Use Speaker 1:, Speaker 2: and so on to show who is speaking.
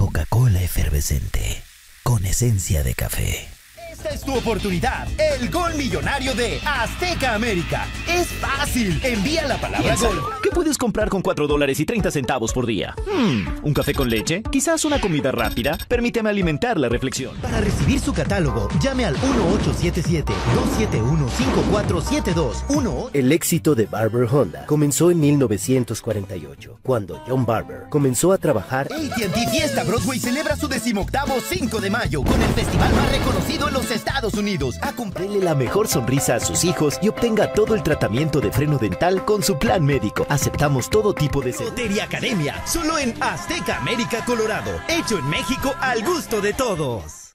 Speaker 1: Coca-Cola efervescente, con esencia de café.
Speaker 2: Esta es tu oportunidad, el gol millonario de Azteca América. Es fácil, envía la palabra gol.
Speaker 3: ¿Qué puedes comprar con $4.30 por día? ¿Un café con leche? ¿Quizás una comida rápida? Permíteme alimentar la reflexión.
Speaker 2: Para recibir su catálogo, llame al 1877-271-5472.
Speaker 4: El éxito de Barber Honda comenzó en 1948, cuando John Barber comenzó a trabajar.
Speaker 2: AT&T Fiesta Broadway celebra su 18º 5 de mayo con el festival más reconocido en los Estados Unidos.
Speaker 4: Dele la mejor sonrisa a sus hijos y obtenga todo el tratamiento de freno dental con su plan médico. Aceptamos todo tipo de
Speaker 2: Lotería Academia, solo en Azteca América, Colorado. Hecho en México al gusto de todos.